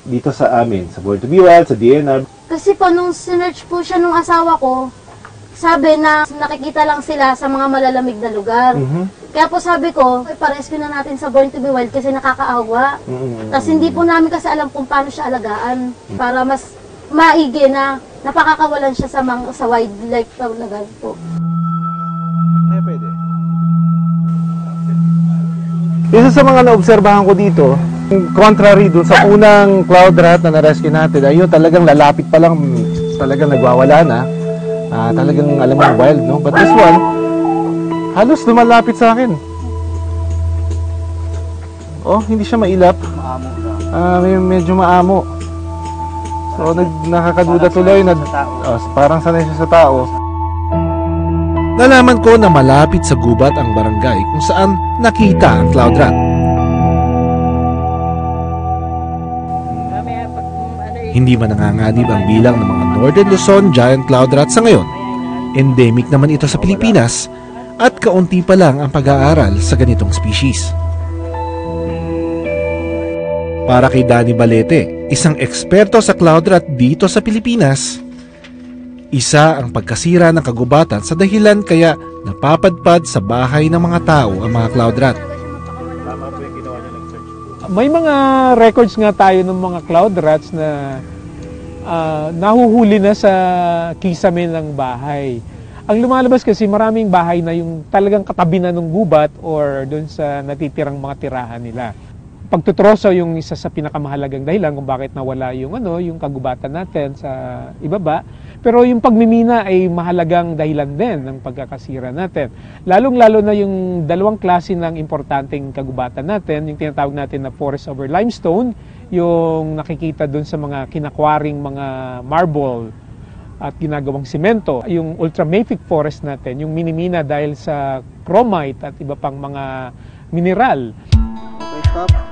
Dito sa amin, sa Born to Be Wild, sa DNR. Kasi po, nung sinearch po siya nung asawa ko, sabi na nakikita lang sila sa mga malalamig na lugar. Kaya po sabi ko, iparescue na natin sa Born to Be Wild kasi nakakaawa. Tapos hindi po namin kasi alam kung paano siya alagaan para mas maigi na napakakawalan siya sa wildlife na po. Ay, pwede. Isa sa mga naobserbahan ko dito, contrary dun sa unang cloud rat na na-rescue natin, ayun talagang lalapit pa lang, talagang nagwawala na. Talagang alam mo wild, no? But this one, halos lumalapit sa akin. Oh, hindi siya mailap. Medyo maamo. So, nakakaduda tuloy na parang sanay siya sa tao. Nalaman ko na malapit sa gubat ang barangay kung saan nakita ang cloud rat. Hindi man nanganganib ang bilang ng mga Northern Luzon giant cloud rat sa ngayon. Endemic naman ito sa Pilipinas at kaunti pa lang ang pag-aaral sa ganitong species. Para kay Danny Balete, isang eksperto sa cloud rat dito sa Pilipinas, isa ang pagkasira ng kagubatan sa dahilan kaya napapadpad sa bahay ng mga tao ang mga cloud rat. May mga records nga tayo ng mga cloud rats na nahuhuli na sa kisame ng bahay. Ang lumalabas kasi maraming bahay na yung talagang katabi na ng gubat or doon sa natitirang mga tirahan nila. Pagtutroso yung isa sa pinakamahalagang dahilan kung bakit nawala yung kagubatan natin sa ibaba. Pero yung pagmimina ay mahalagang dahilan din ng pagkakasira natin. Lalong-lalo na yung dalawang klase ng importanteng kagubatan natin, yung tinatawag natin na forest over limestone, yung nakikita doon sa mga kinakwaring mga marble at ginagawang simento. Yung ultramafic forest natin, yung minimina dahil sa chromite at iba pang mga mineral.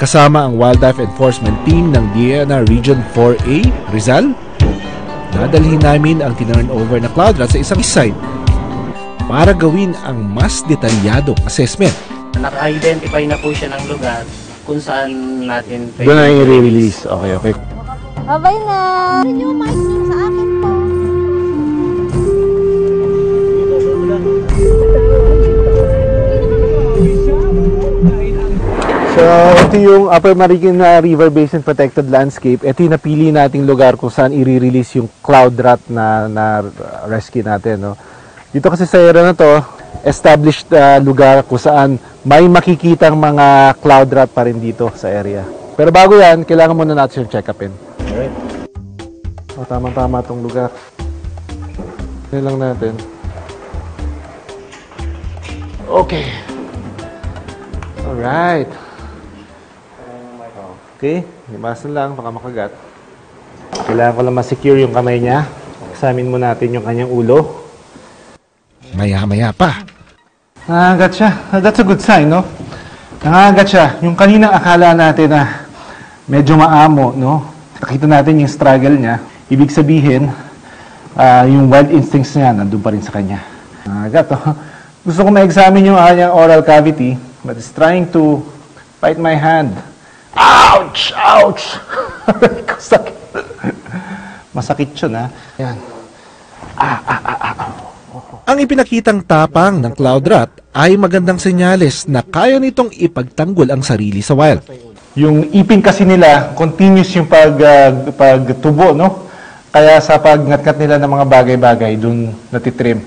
Kasama ang Wildlife Enforcement Team ng DNR Region 4A, Rizal, dadalhin namin ang tinurnover na cloud rat sa isang site para gawin ang mas detalyadong assessment. Naka-identify na po siya ng lugar kung saan natin pwede. Doon na i-release. Okay. Bye-bye na! Rin yung mic sa akin po. So, ito yung Upper Marikina River Basin Protected Landscape. Ito yung napili nating lugar kung saan i-release yung cloud rat na rescue natin. No? Dito kasi sa area na to, established lugar kung saan may makikitang mga cloud rat pa rin dito sa area. Pero bago yan, kailangan muna natin yung check-upin. Alright. O, tama-tama itong lugar. Ito lang natin. Okay. Alright. Okay, limasan lang, baka makagat. Kailangan ko lang ma-secure yung kamay niya. Examine mo natin yung kanyang ulo. Maya-maya pa. Nangagat siya. That's a good sign, no? Nangagat siya. Yung kaninang akala natin na medyo maamo, no? Nakita natin yung struggle niya. Ibig sabihin, yung wild instincts niya nandun pa rin sa kanya. Nangagat, oh. Gusto ko ma-examine yung kanyang oral cavity, but it's trying to bite my hand. Ouch! Ouch! Sakit. Masakit yun, ha? Yan. Ang ipinakitang tapang ng cloud rat ay magandang senyales na kaya nitong ipagtanggol ang sarili sa wild. Yung ipin kasi nila, continuous yung pagtubo, no? Kaya sa pagngat-ngat nila ng mga bagay-bagay, dun natitrim.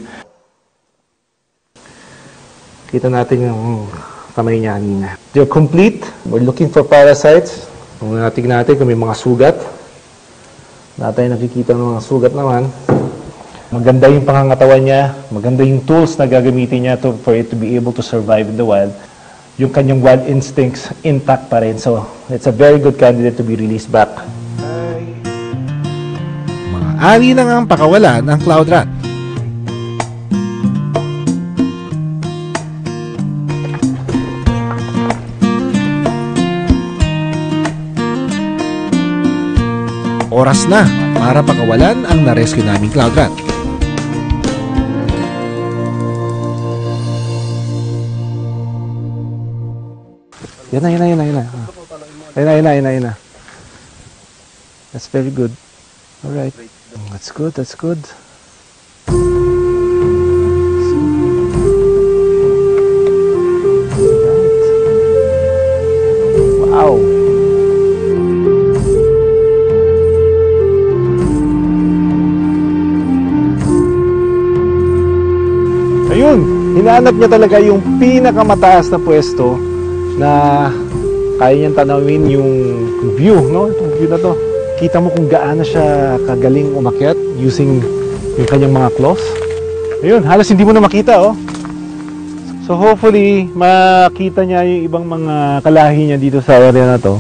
Kita natin yung kamay niya kanina. They're complete. We're looking for parasites. Tingnan natin kung may mga sugat. Wala tayong nakikita ng mga sugat naman. Maganda yung pangangatawan niya. Maganda yung tools na gagamitin niya for it to be able to survive in the wild. Yung kanyang wild instincts intact pa rin. So, it's a very good candidate to be released back. Maaari na nga ang pakawalan ng cloud rat. Oras na para pakawalan ang na-rescue naming cloud rat. Yan na. That's very good. Alright. That's good, that's good. Wow. Ayun, hinanap niya talaga yung pinakamataas na pwesto na kaya niyang tanawin yung view, no? Itong view na to. Kita mo kung gaano siya kagaling umakyat using yung kanyang mga claws. Ayun, halos hindi mo na makita, oh. So hopefully, makita niya yung ibang mga kalahi niya dito sa area na to.